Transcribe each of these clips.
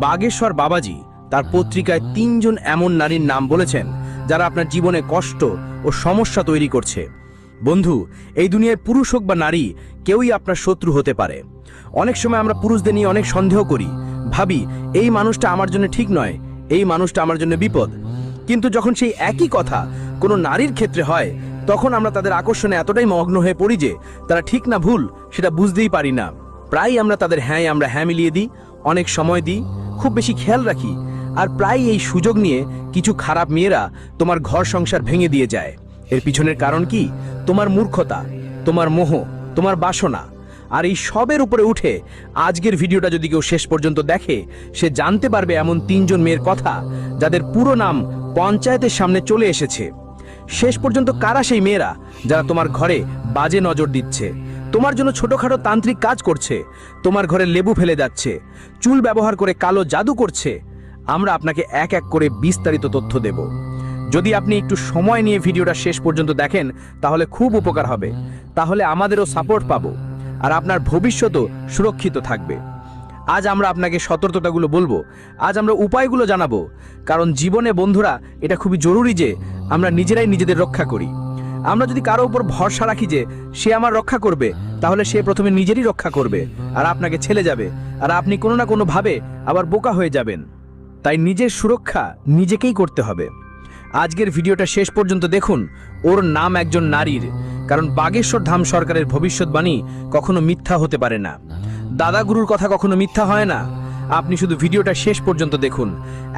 বাগেশ্বর বাবাজি তার পত্রিকায় ৩ জন এমন নারীর নাম বলেছেন যারা আপনার জীবনে কষ্ট ও সমস্যা তৈরি করছে। বন্ধু, এই দুনিয়ায় পুরুষ হোক বা নারী, কেউই আপনার শত্রু হতে পারে। অনেক সময় আমরা পুরুষদের নিয়ে অনেক সন্দেহ করি, ভাবি এই মানুষটা আমার জন্য ঠিক নয়, এই মানুষটা আমার জন্য বিপদ। কিন্তু যখন সেই একই কথা কোনো নারীর ক্ষেত্রে হয়, তখন আমরা তাদের আকর্ষণে এতটাই মগ্ন হয়ে পড়ি যে তারা ঠিক না ভুল সেটা বুঝতেই পারি না। প্রায় আমরা তাদের আমরা হ্যাঁ মিলিয়ে দিই, অনেক সময় দিই, খুব বেশি খেয়াল রাখি, আর প্রায় এই সুযোগ নিয়ে কিছু খারাপ মেয়েরা তোমার ঘর সংসার ভেঙে দিয়ে যায়। এর পিছনের কারণ কি? তোমার মূর্খতা, তোমার মোহ, তোমার বাসনা। আর এই সবের উপরে উঠে আজকের ভিডিওটা যদি কেউ শেষ পর্যন্ত দেখে, সে জানতে পারবে এমন ৩ জন মেয়ের কথা যাদের পুরো নাম পঞ্চায়েতের সামনে চলে এসেছে। শেষ পর্যন্ত কারা সেই মেয়েরা যারা তোমার ঘরে বাজে নজর দিচ্ছে, তোমার জন্য ছোটখাটো তান্ত্রিক কাজ করছে, তোমার ঘরে লেবু ফেলে যাচ্ছে, চুল ব্যবহার করে কালো জাদু করছে? আমরা আপনাকে এক এক করে বিস্তারিত তথ্য দেব। যদি আপনি একটু সময় নিয়ে ভিডিওটা শেষ পর্যন্ত দেখেন তাহলে খুব উপকার হবে, তাহলে আমাদেরও সাপোর্ট পাবো আর আপনার ভবিষ্যতও সুরক্ষিত থাকবে। আজ আমরা আপনাকে সতর্কতাগুলো বলবো, আজ আমরা উপায়গুলো জানাবো, কারণ জীবনে বন্ধুরা এটা খুবই জরুরি যে আমরা নিজেরাই নিজেদের রক্ষা করি। আমরা যদি কারো উপর ভরসা রাখি যে সে আমার রক্ষা করবে, তাহলে সে প্রথমে নিজেরই রক্ষা করবে আর আপনাকে ছেড়ে যাবে, আর আপনি কোনো না কোনো ভাবে আবার বোকা হয়ে যাবেন। তাই নিজের সুরক্ষা নিজেকেই করতে হবে। আজকের ভিডিওটা শেষ পর্যন্ত দেখুন। ওর নাম একজন নারীর, কারণ বাগেশ্বর ধাম সরকারের ভবিষ্যৎবাণী কখনো মিথ্যা হতে পারে না। দাদাগুরুর কথা কখনো মিথ্যা হয় না। আপনি শুধু ভিডিওটা শেষ পর্যন্ত দেখুন,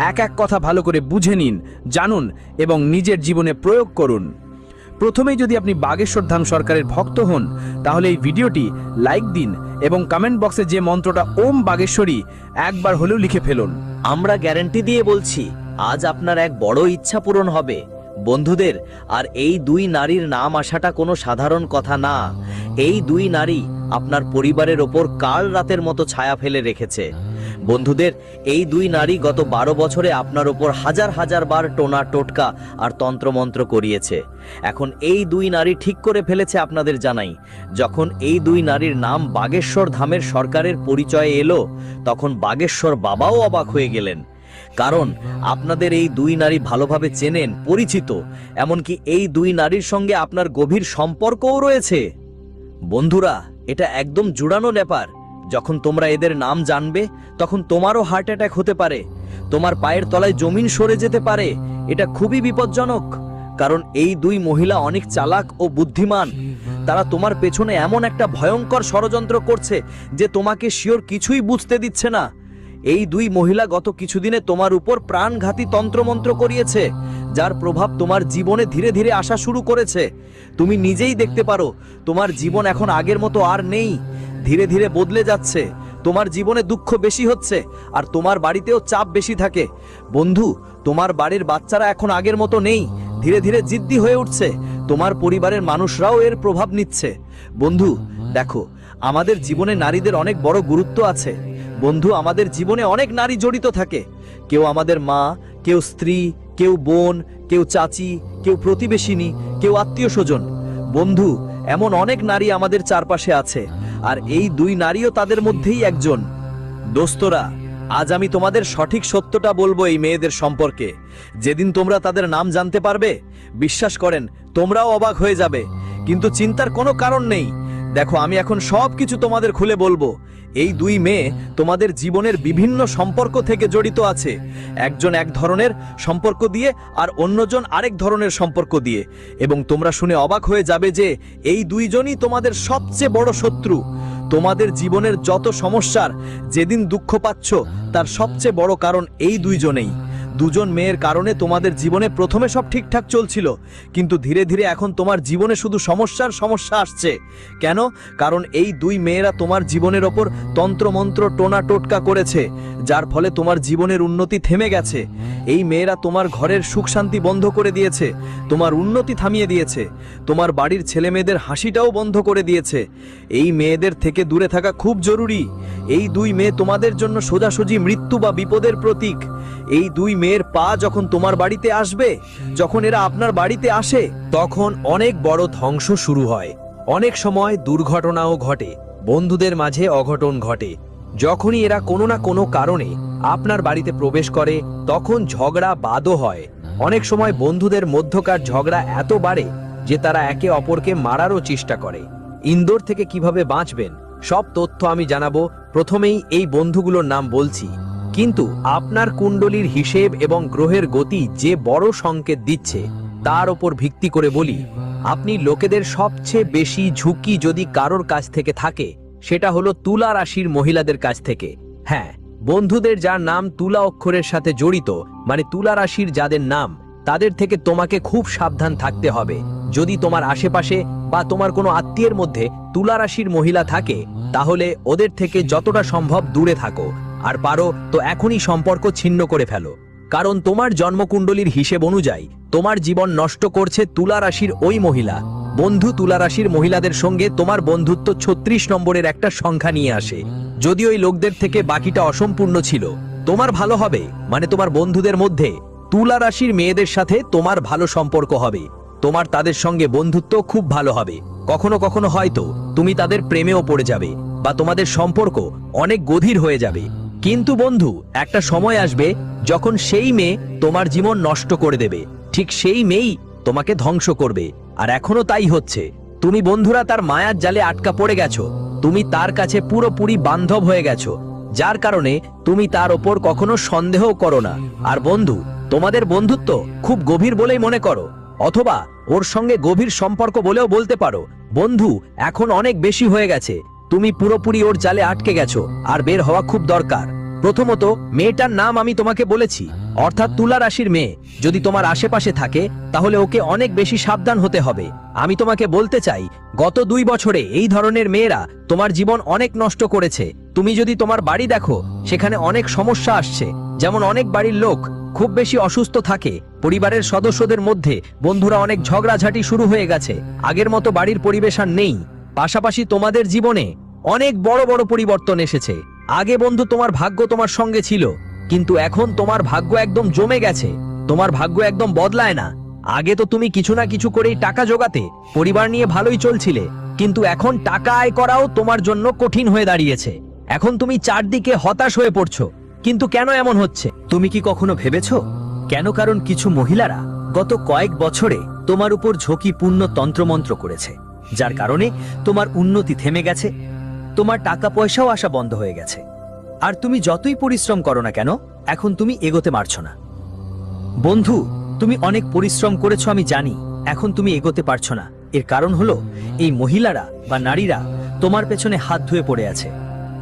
এক এক কথা ভালো করে বুঝে নিন, জানুন এবং নিজের জীবনে প্রয়োগ করুন। প্রথমেই যদি আপনি বাগেশ্বর ধাম সরকারের ভক্ত হন, তাহলে এই ভিডিওটি লাইক দিন এবং কমেন্ট বক্সে যে মন্ত্রটা ওম বাগেশ্বরী একবার হলেও লিখে ফেলুন। আমরা গ্যারান্টি দিয়ে বলছি, আজ আপনার এক বড় ইচ্ছা পূরণ হবে বন্ধুদের। আর এই 2 নারীর নাম আসাটা কোনো সাধারণ কথা না। এই 2 নারী আপনার পরিবারের ওপর কাল রাতের মতো ছায়া ফেলে রেখেছে। বন্ধুদের, এই 2 নারী গত 12 বছরে আপনার ওপর হাজার হাজার বার টোনা টোটকা আর তন্ত্রমন্ত্র করিয়েছে। এখন এই 2 নারী ঠিক করে ফেলেছে আপনাদের জানাই। যখন এই 2 নারীর নাম বাগেশ্বর ধামের সরকারের পরিচয়ে এলো, তখন বাগেশ্বর বাবাও অবাক হয়ে গেলেন। কারণ আপনাদের এই 2 নারী ভালোভাবে চেনেন, পরিচিত, এমনকি এই 2 নারীর সঙ্গে আপনার গভীর সম্পর্কও রয়েছে। বন্ধুরা, এটা একদম জুড়ানো ব্যাপার। যখন তোমরা এদের নাম জানবে, তখন তোমারও হার্ট অ্যাটাক হতে পারে, তোমার পায়ের তলায় জমিন সরে যেতে পারে। এটা খুবই বিপজ্জনক, কারণ এই 2 মহিলা অনেক চালাক ও বুদ্ধিমান। তারা তোমার পেছনে এমন একটা ভয়ঙ্কর ষড়যন্ত্র করছে যে তোমাকে শিওর কিছুই বুঝতে দিচ্ছে না। এই 2 মহিলা গত কিছুদিনে তোমার উপর প্রাণঘাতী তন্ত্রমন্ত্র করিয়েছে, যার প্রভাব তোমার জীবনে ধীরে ধীরে আসা শুরু করেছে। তুমি নিজেই দেখতে পারো, তোমার জীবন এখন আগের মতো আর নেই, ধীরে ধীরে বদলে যাচ্ছে। তোমার জীবনে দুঃখ বেশি হচ্ছে আর তোমার বাড়িতেও চাপ বেশি থাকে। বন্ধু, তোমার বাড়ির বাচ্চারা এখন আগের মতো নেই, ধীরে ধীরে জিদ্দি হয়ে উঠছে। তোমার পরিবারের মানুষরাও এর প্রভাব নিচ্ছে। বন্ধু দেখো, আমাদের জীবনে নারীদের অনেক বড় গুরুত্ব আছে। বন্ধু, আমাদের জীবনে অনেক নারী জড়িত থাকে। কেউ আমাদের মা, কেউ স্ত্রী, কেউ বোন, কেউ চাচি, কেউ প্রতিবেশিনী, কেউ আত্মীয় স্বজন। বন্ধু, এমন অনেক নারী আমাদের চারপাশে আছে, আর এই 2 নারীও তাদের মধ্যেই একজন। দোস্তরা, আজ আমি তোমাদের সঠিক সত্যটা বলবো এই মেয়েদের সম্পর্কে। যেদিন তোমরা তাদের নাম জানতে পারবে, বিশ্বাস করেন তোমরাও অবাক হয়ে যাবে। কিন্তু চিন্তার কোনো কারণ নেই। দেখো, আমি এখন সব কিছু তোমাদের খুলে বলবো। এই 2 মেয়ে তোমাদের জীবনের বিভিন্ন সম্পর্ক থেকে জড়িত আছে। একজন এক ধরনের সম্পর্ক দিয়ে আর অন্যজন আরেক ধরনের সম্পর্ক দিয়ে। এবং তোমরা শুনে অবাক হয়ে যাবে যে এই 2 জনই তোমাদের সবচেয়ে বড় শত্রু। তোমাদের জীবনের যত সমস্যার, যেদিন দুঃখ পাচ্ছ, তার সবচেয়ে বড় কারণ এই 2 জনেই। 2 জন মেয়ের কারণে তোমাদের জীবনে প্রথমে সব ঠিকঠাক চলছিল, কিন্তু ধীরে ধীরে এখন তোমার জীবনে শুধু সমস্যা আসছে। কেন? কারণ এই 2 মেয়েরা তোমার জীবনের ওপর তন্ত্রমন্ত্র টোনা টোটকা করেছে, যার ফলে তোমার জীবনের উন্নতি থেমে গেছে। এই মেয়েরা তোমার ঘরের সুখ শান্তি বন্ধ করে দিয়েছে, তোমার উন্নতি থামিয়ে দিয়েছে, তোমার বাড়ির ছেলে মেয়েদের হাসিটাও বন্ধ করে দিয়েছে। এই মেয়েদের থেকে দূরে থাকা খুব জরুরি। এই 2 মেয়ে তোমাদের জন্য সোজাসুজি মৃত্যু বা বিপদের প্রতীক। এই 2 মেয়ের পা যখন তোমার বাড়িতে আসবে, যখন এরা আপনার বাড়িতে আসে, তখন অনেক বড় ধ্বংস শুরু হয়। অনেক সময় দুর্ঘটনাও ঘটে, বন্ধুদের মাঝে অঘটন ঘটে, যখনই এরা কোনো না কোনো কারণে আপনার বাড়িতে প্রবেশ করে তখন ঝগড়া বাদও হয়। অনেক সময় বন্ধুদের মধ্যকার ঝগড়া এত বাড়ে যে তারা একে অপরকে মারারও চেষ্টা করে। ইন্দোর থেকে কিভাবে বাঁচবেন সব তথ্য আমি জানাবো। প্রথমেই এই বন্ধুগুলোর নাম বলছি, কিন্তু আপনার কুণ্ডলীর হিসেব এবং গ্রহের গতি যে বড় সংকেত দিচ্ছে তার ওপর ভিত্তি করে বলি। আপনি লোকেদের সবচেয়ে বেশি ঝুঁকি যদি কারোর কাছ থেকে থাকে সেটা হলো তুলা রাশির মহিলাদের কাছ থেকে। হ্যাঁ, বন্ধুদের যার নাম তুলা অক্ষরের সাথে জড়িত, মানে তুলা রাশির যাদের নাম, তাদের থেকে তোমাকে খুব সাবধান থাকতে হবে। যদি তোমার আশেপাশে বা তোমার কোনো আত্মীয়ের মধ্যে তুলা রাশির মহিলা থাকে তাহলে ওদের থেকে যতটা সম্ভব দূরে থাকো, আর পারো তো এখনই সম্পর্ক ছিন্ন করে ফেলো। কারণ তোমার জন্মকুণ্ডলীর হিসেব অনুযায়ী তোমার জীবন নষ্ট করছে তুলা রাশির ওই মহিলা। বন্ধু তুলা রাশির মহিলাদের সঙ্গে তোমার বন্ধুত্ব 36 নম্বরের একটা সংখ্যা নিয়ে আসে। যদি ওই লোকদের থেকে বাকিটা অসম্পূর্ণ ছিল, তোমার ভালো হবে, মানে তোমার বন্ধুদের মধ্যে তুলা রাশির মেয়েদের সাথে তোমার ভালো সম্পর্ক হবে। তোমার তাদের সঙ্গে বন্ধুত্ব খুব ভালো হবে। কখনো কখনো হয়তো তুমি তাদের প্রেমেও পড়ে যাবে বা তোমাদের সম্পর্ক অনেক গভীর হয়ে যাবে। কিন্তু বন্ধু, একটা সময় আসবে যখন সেই মেয়ে তোমার জীবন নষ্ট করে দেবে। ঠিক সেই মেয়েই তোমাকে ধ্বংস করবে, আর এখনো তাই হচ্ছে। তুমি বন্ধুরা তার মায়ার জালে আটকা পড়ে গেছো। তুমি তার কাছে পুরোপুরি বান্ধব হয়ে গেছো, যার কারণে তুমি তার ওপর কখনো সন্দেহ করো না। আর বন্ধু, তোমাদের বন্ধুত্ব খুব গভীর বলেই মনে করো, অথবা ওর সঙ্গে গভীর সম্পর্ক বলেও বলতে পারো। বন্ধু, এখন অনেক বেশি হয়ে গেছে। তুমি পুরোপুরি ওর জালে আটকে গেছো, আর বের হওয়া খুব দরকার। প্রথমত, মেয়েটার নাম আমি তোমাকে বলেছি, অর্থাৎ তুলা রাশির মেয়ে যদি তোমার আশেপাশে থাকে তাহলে ওকে অনেক বেশি সাবধান হতে হবে। আমি তোমাকে বলতে চাই, গত 2 বছরে এই ধরনের মেয়েরা তোমার জীবন অনেক নষ্ট করেছে। তুমি যদি তোমার বাড়ি দেখো, সেখানে অনেক সমস্যা আসছে। যেমন অনেক বাড়ির লোক খুব বেশি অসুস্থ থাকে, পরিবারের সদস্যদের মধ্যে বন্ধুরা অনেক ঝগড়াঝাটি শুরু হয়ে গেছে, আগের মতো বাড়ির পরিবেশ আর নেই। পাশাপাশি তোমাদের জীবনে অনেক বড় বড় পরিবর্তন এসেছে। আগে বন্ধু তোমার ভাগ্য তোমার সঙ্গে ছিল, কিন্তু এখন তোমার ভাগ্য একদম জমে গেছে। তোমার ভাগ্য একদম বদলায় না। আগে তো তুমি কিছু না কিছু করেই টাকা জোগাতে পরিবার নিয়ে ভালোই চলছিলে, কিন্তু এখন টাকা আয় করাও তোমার জন্য কঠিন হয়ে দাঁড়িয়েছে। এখন তুমি চারদিকে হতাশ হয়ে পড়ছো। কিন্তু কেন এমন হচ্ছে তুমি কি কখনো ভেবেছো কেন? কারণ কিছু মহিলারা গত কয়েক বছরে তোমার উপর ঝুঁকিপূর্ণ তন্ত্রমন্ত্র করেছে, যার কারণে তোমার উন্নতি থেমে গেছে, তোমার টাকা পয়সাও আসা বন্ধ হয়ে গেছে। আর তুমি যতই পরিশ্রম করো না কেন, এখন তুমি এগোতে পারছো না। বন্ধু, তুমি অনেক পরিশ্রম করেছো আমি জানি, এখন তুমি এগোতে পারছো না। এর কারণ হলো এই মহিলারা বা নারীরা তোমার পেছনে হাত ধুয়ে পড়ে আছে।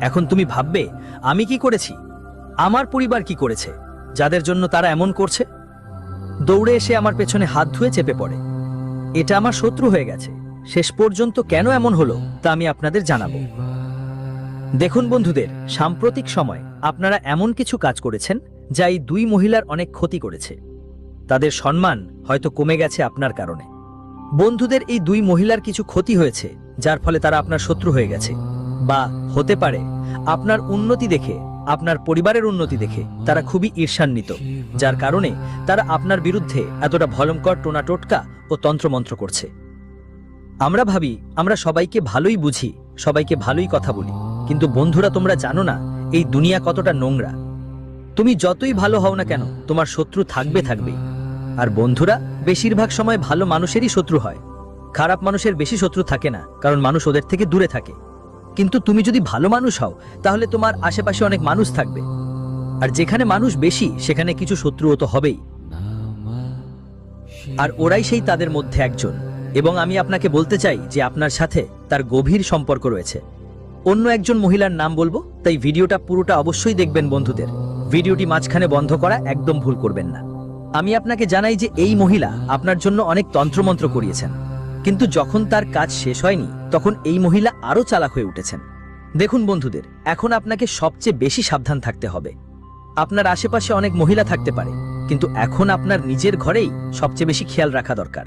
এখন তুমি ভাববে, আমি কি করেছি, আমার পরিবার কি করেছে যাদের জন্য তারা এমন করছে? দৌড়ে এসে আমার পেছনে হাত ধুয়ে চেপে পড়ে। এটা আমার শত্রু হয়ে গেছে। শেষ পর্যন্ত কেন এমন হলো তা আমি আপনাদের জানাবো। দেখুন বন্ধুদের, সাম্প্রতিক সময় আপনারা এমন কিছু কাজ করেছেন যা এই 2 মহিলার অনেক ক্ষতি করেছে। তাদের সম্মান হয়তো কমে গেছে আপনার কারণে। বন্ধুদের, এই 2 মহিলার কিছু ক্ষতি হয়েছে যার ফলে তারা আপনার শত্রু হয়ে গেছে। বা হতে পারে আপনার উন্নতি দেখে, আপনার পরিবারের উন্নতি দেখে তারা খুবই ঈর্ষান্বিত, যার কারণে তারা আপনার বিরুদ্ধে এতটা ভয়ঙ্কর টোনা টোটকা ও তন্ত্রমন্ত্র করছে। আমরা ভাবি আমরা সবাইকে ভালোই বুঝি, সবাইকে ভালোই কথা বলি, কিন্তু বন্ধুরা তোমরা জানো না এই দুনিয়া কতটা নোংরা। তুমি যতই ভালো হও না কেন, তোমার শত্রু থাকবেই। আর বন্ধুরা বেশিরভাগ সময় ভালো মানুষেরই শত্রু হয়। খারাপ মানুষের বেশি শত্রু থাকে না, কারণ মানুষ ওদের থেকে দূরে থাকে। কিন্তু তুমি যদি ভালো মানুষ হও তাহলে তোমার আশেপাশে অনেক মানুষ থাকবে, আর যেখানে মানুষ বেশি সেখানে কিছু শত্রুও তো হবেই। আর ওরাই সেই তাদের মধ্যে একজন। এবং আমি আপনাকে বলতে চাই যে আপনার সাথে তার গভীর সম্পর্ক রয়েছে। অন্য একজন মহিলার নাম বলবো, তাই ভিডিওটা পুরোটা অবশ্যই দেখবেন বন্ধুদের। ভিডিওটি মাঝখানে বন্ধ করা একদম ভুল করবেন না। আমি আপনাকে জানাই যে এই মহিলা আপনার জন্য অনেক তন্ত্রমন্ত্র করিয়েছেন, কিন্তু যখন তার কাজ শেষ হয়নি তখন এই মহিলা আরো চালাক হয়ে উঠেছেন। দেখুন বন্ধুদের, এখন আপনাকে সবচেয়ে বেশি সাবধান থাকতে হবে। আপনার আশেপাশে অনেক মহিলা থাকতে পারে, কিন্তু এখন আপনার নিজের ঘরেই সবচেয়ে বেশি খেয়াল রাখা দরকার।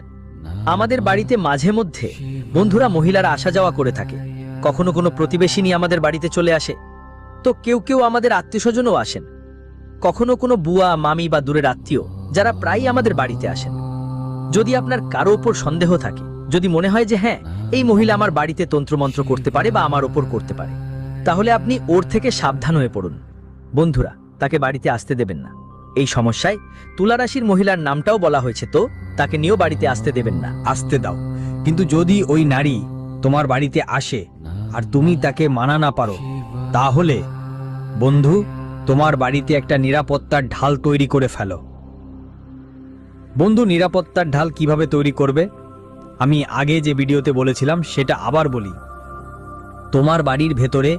আমাদের বাড়িতে মাঝে মধ্যে বন্ধুরা মহিলারা আসা যাওয়া করে থাকে। কখনো কোনো প্রতিবেশিনী আমাদের বাড়িতে চলে আসে, তো কেউ কেউ আমাদের আত্মীয়স্বজনও আসেন। কখনো কোনো বুয়া, মামি বা দূরের আত্মীয় যারা প্রায়ই আমাদের বাড়িতে আসেন। যদি আপনার কারো ওপর সন্দেহ থাকে, যদি মনে হয় যে হ্যাঁ এই মহিলা আমার বাড়িতে তন্ত্রমন্ত্র করতে পারে বা আমার ওপর করতে পারে, তাহলে আপনি ওর থেকে সাবধান হয়ে পড়ুন। বন্ধুরা, তাকে বাড়িতে আসতে দেবেন না। এই সমস্যায় তুলা রাশির মহিলার নামটাও বলা হয়েছে, তো তাকে নিয়েও বাড়িতে আসতে দেবেন না। আসতে দাও, কিন্তু যদি ওই নারী তোমার বাড়িতে আসে আর তুমি তাকে মানা না পারো, তাহলে বন্ধু তোমার বাড়িতে একটা নিরাপত্তার ঢাল তৈরি করে ফেলো। বন্ধু, নিরাপত্তার ঢাল কিভাবে তৈরি করবে আমি আগে যে ভিডিওতে বলেছিলাম সেটা আবার বলি। তোমার বাড়ির ভেতরে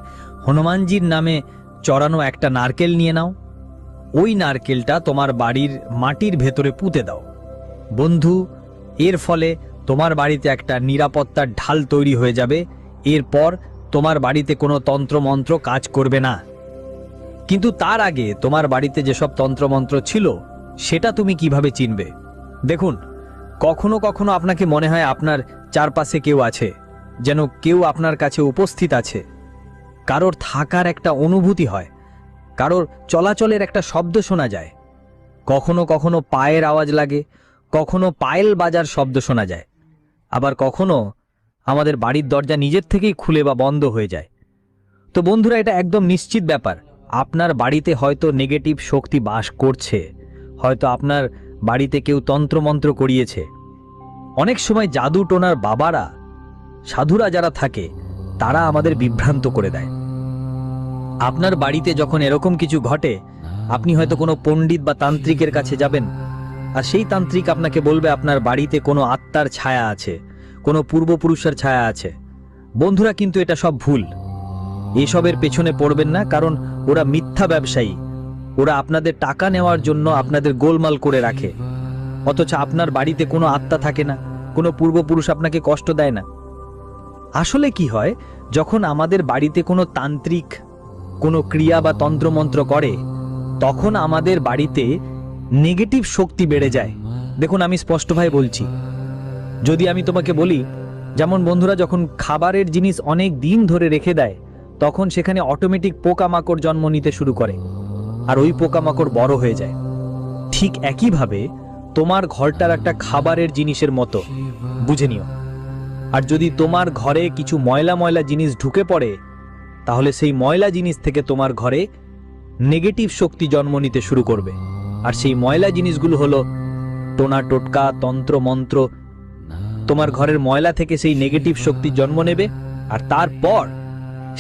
হনুমানজির নামে চড়ানো একটা নারকেল নিয়ে নাও। ওই নারকেলটা তোমার বাড়ির মাটির ভেতরে পুঁতে দাও। বন্ধু, এর ফলে তোমার বাড়িতে একটা নিরাপত্তার ঢাল তৈরি হয়ে যাবে। এরপর তোমার বাড়িতে কোনো তন্ত্রমন্ত্র কাজ করবে না। কিন্তু তার আগে তোমার বাড়িতে যেসব তন্ত্রমন্ত্র ছিল সেটা তুমি কিভাবে চিনবে? দেখুন, কখনো কখনো আপনাকে মনে হয় আপনার চারপাশে কেউ আছে, যেন কেউ আপনার কাছে উপস্থিত আছে। কারোর থাকার একটা অনুভূতি হয়, কারোর চলাচলের একটা শব্দ শোনা যায়। কখনো কখনো পায়ের আওয়াজ লাগে, কখনো পায়েল বাজার শব্দ শোনা যায়, আবার কখনো আমাদের বাড়ির দরজা নিজের থেকেই খুলে বা বন্ধ হয়ে যায়। তো বন্ধুরা, এটা একদম নিশ্চিত ব্যাপার, আপনার বাড়িতে হয়তো নেগেটিভ শক্তি বাস করছে। হয়তো আপনার বাড়িতে কেউ তন্ত্রমন্ত্র করিয়েছে। অনেক সময় জাদু টোনার বাবারা, সাধুরা যারা থাকে, তারা আমাদের বিভ্রান্ত করে দেয়। আপনার বাড়িতে যখন এরকম কিছু ঘটে, আপনি হয়তো কোনো পণ্ডিত বা তান্ত্রিকের কাছে যাবেন, আর সেই তান্ত্রিক আপনাকে বলবে আপনার বাড়িতে কোনো আত্মার ছায়া আছে, কোনো পূর্বপুরুষের ছায়া আছে। বন্ধুরা, কিন্তু এটা সব ভুল। এসবের পেছনে পড়বেন না, কারণ ওরা মিথ্যা ব্যবসায়ী। ওরা আপনাদের টাকা নেওয়ার জন্য আপনাদের গোলমাল করে রাখে, অথচ আপনার বাড়িতে কোনো আত্মা থাকে না, কোনো পূর্বপুরুষ আপনাকে কষ্ট দেয় না। আসলে কি হয়, যখন আমাদের বাড়িতে কোনো তান্ত্রিক কোনো ক্রিয়া বা তন্ত্রমন্ত্র করে, তখন আমাদের বাড়িতে নেগেটিভ শক্তি বেড়ে যায়। দেখুন, আমি স্পষ্টভাবে বলছি, যদি আমি তোমাকে বলি, যেমন বন্ধুরা, যখন খাবারের জিনিস অনেক দিন ধরে রেখে দেয়, তখন সেখানে অটোমেটিক পোকামাকড় জন্ম নিতে শুরু করে, আর ওই পোকামাকড় বড় হয়ে যায়। ঠিক একইভাবে তোমার ঘরটার একটা খাবারের জিনিসের মতো বুঝে নিও। আর যদি তোমার ঘরে কিছু ময়লা ময়লা জিনিস ঢুকে পড়ে, তাহলে সেই ময়লা জিনিস থেকে তোমার ঘরে নেগেটিভ শক্তি জন্ম নিতে শুরু করবে। আর সেই ময়লা জিনিসগুলো হলো টোনা টোটকা, তন্ত্র মন্ত্র। তোমার ঘরের ময়লা থেকে সেই নেগেটিভ শক্তি জন্ম নেবে, আর তারপর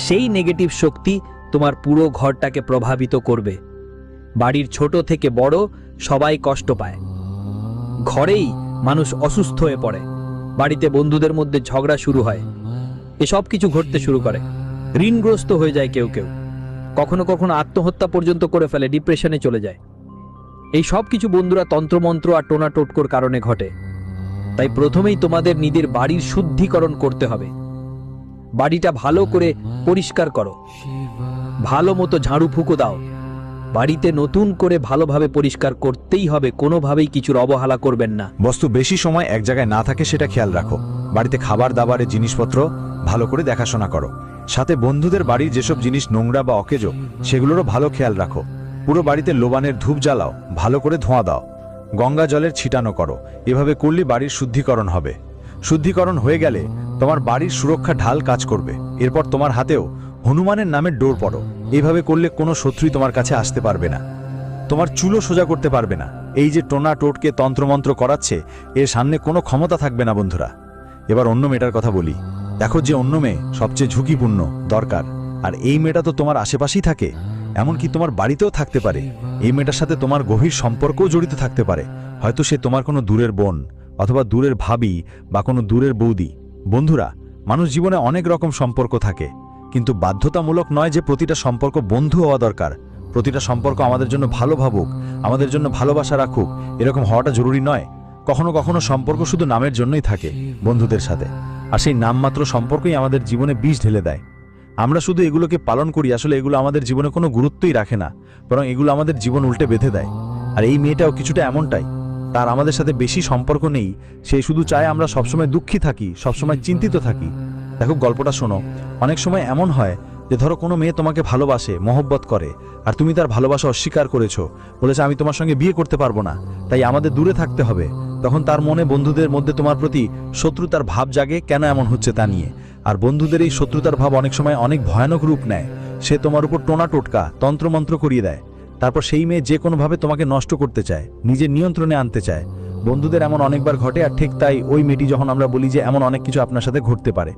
সেই নেগেটিভ শক্তি তোমার পুরো ঘরটাকে প্রভাবিত করবে। বাড়ির ছোট থেকে বড় সবাই কষ্ট পায়। ঘরেই মানুষ অসুস্থ হয়ে পড়ে, বাড়িতে বন্ধুদের মধ্যে ঝগড়া শুরু হয়, এসব কিছু ঘটতে শুরু করে। ঋণগ্রস্ত হয়ে যায় কেউ কেউ, কখনো কখনো আত্মহত্যা পর্যন্ত করে ফেলে, ডিপ্রেশনে চলে যায়। এই সব কিছু বন্ধুরা তন্ত্রমন্ত্র আর টোনা টোটকোর কারণে ঘটে। তাই প্রথমেই তোমাদের নিজের বাড়ির শুদ্ধিকরণ করতে হবে। বাড়িটা ভালো করে পরিষ্কার করো, ভালো মতো ঝাড়ু ফুঁকো দাও। বাড়িতে নতুন করে ভালোভাবে পরিষ্কার করতেই হবে, কোনোভাবেই কিছুর অবহেলা করবেন না। বস্তু বেশি সময় এক জায়গায় না থাকে সেটা খেয়াল রাখো। বাড়িতে খাবার দাবারের জিনিসপত্র ভালো করে দেখাশোনা করো। সাথে বন্ধুদের বাড়ির যেসব জিনিস নোংরা বা অকেজো, সেগুলোরও ভালো খেয়াল রাখো। পুরো বাড়িতে লোবানের ধূপ জ্বালাও, ভালো করে ধোঁয়া দাও, গঙ্গা জলের ছিটানো করো। এভাবে করলে বাড়ির শুদ্ধিকরণ হবে। শুদ্ধিকরণ হয়ে গেলে তোমার বাড়ির সুরক্ষা ঢাল কাজ করবে। এরপর তোমার হাতেও হনুমানের নামের ডোর পড়ো। এইভাবে করলে কোনো শত্রুই তোমার কাছে আসতে পারবে না, তোমার চুলও সোজা করতে পারবে না। এই যে টোনা টোটকে তন্ত্রমন্ত্র করাচ্ছে, এর সামনে কোনো ক্ষমতা থাকবে না বন্ধুরা। এবার অন্য মেয়েটার কথা বলি। দেখো, যে অন্য মেয়ে সবচেয়ে ঝুঁকিপূর্ণ দরকার, আর এই মেয়েটা তো তোমার আশেপাশেই থাকে, এমনকি তোমার বাড়িতেও থাকতে পারে। এই মেয়েটার সাথে তোমার গভীর সম্পর্কও জড়িত থাকতে পারে। হয়তো সে তোমার কোনো দূরের বোন, অথবা দূরের ভাবি, বা কোনো দূরের বৌদি। বন্ধুরা, মানুষ জীবনে অনেক রকম সম্পর্ক থাকে, কিন্তু বাধ্যতামূলক নয় যে প্রতিটা সম্পর্ক বন্ধু হওয়া দরকার। প্রতিটা সম্পর্ক আমাদের জন্য ভালো ভাবুক, আমাদের জন্য ভালোবাসা রাখুক, এরকম হওয়াটা জরুরি নয়। কখনো কখনো সম্পর্ক শুধু নামের জন্যই থাকে বন্ধুদের সাথে, আর সেই নামমাত্র সম্পর্কই আমাদের জীবনে বিষ ঢেলে দেয়। আমরা শুধু এগুলোকে পালন করি, আসলে এগুলো আমাদের জীবনে কোনো গুরুত্বই রাখে না, বরং এগুলো আমাদের জীবন উল্টে বেঁধে দেয়। আর এই মেয়েটাও কিছুটা এমনটাই। তার আমাদের সাথে বেশি সম্পর্ক নেই, সে শুধু চায় আমরা সবসময় দুঃখী থাকি, সবসময় চিন্তিত থাকি। দেখো, গল্পটা শোনো। অনেক সময় এমন হয় যে ধরো কোনো মেয়ে তোমাকে ভালোবাসে, মহব্বত করে, আর তুমি তার ভালোবাসা অস্বীকার করেছো, বলেছে আমি তোমার সঙ্গে বিয়ে করতে পারবো না, তাই আমাদের দূরে থাকতে হবে। তখন তার মনে বন্ধুদের মধ্যে তোমার প্রতি শত্রুতার ভাব জাগে, কেন এমন হচ্ছে তা নিয়ে। আর বন্ধুদের এই শত্রুতার ভাব অনেক সময় অনেক ভয়ানক রূপ নেয়। সে তোমার উপর টোনা টোটকা তন্ত্রমন্ত্র করিয়ে দেয়, তারপর সেই মেয়ে যে কোনোভাবে তোমাকে নষ্ট করতে চায়, নিজের নিয়ন্ত্রণে আনতে চায়। বন্ধুদের এমন অনেকবার ঘটে, আর ঠিক তাই ওই মেয়েটি যখন আমরা বলি যে এমন অনেক কিছু আপনার সাথে ঘটতে পারে।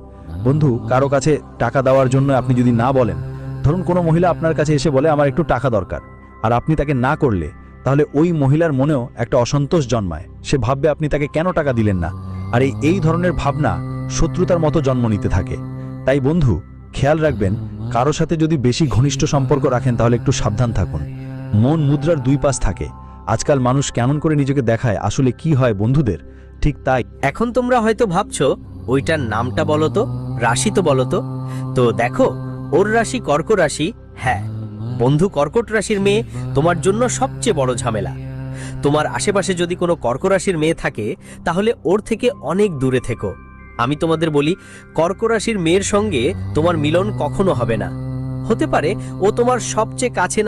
বন্ধু কারো কাছে টাকা দেওয়ার জন্য আপনি যদি না বলেন, ধরুন কোনো মহিলা আপনার কাছে এসে বলে আমার একটু টাকা দরকার, আর আপনি তাকে না করলে, তাহলে ওই মহিলার মনেও একটা অসন্তোষ জন্মায়। সে ভাববে আপনি তাকে কেন টাকা দিলেন না, আর এই ধরনের ভাবনা শত্রুতার মতো জন্ম নিতে থাকে। তাই বন্ধু খেয়াল রাখবেন, কারো সাথে যদি বেশি ঘনিষ্ঠ সম্পর্ক রাখেন তাহলে একটু সাবধান থাকুন। মন মুদ্রার দুই পাশ থাকে। আজকাল মানুষ কেমন করে নিজেকে দেখায়, আসলে কি হয় বন্ধুদের ঠিক তাই। এখন তোমরা হয়তো ভাবছো ওইটার নামটা বলো তো, রাশি তো বলো তো। তো দেখো, ওর রাশি কর্ক রাশি। হ্যাঁ বন্ধু, কর্কট রাশির মেয়ে তোমার জন্য সবচেয়ে বড় ঝামেলা। তোমার আশেপাশে যদি কোনো কর্ক রাশির মেয়ে থাকে তাহলে ওর থেকে অনেক দূরে থেকো। আমি তোমাদের বলি, কর্ক রাশির মেয়ের সঙ্গে তোমার মিলন কখনো হবে না। হতে পারে ও তোমার সবচেয়ে কাছে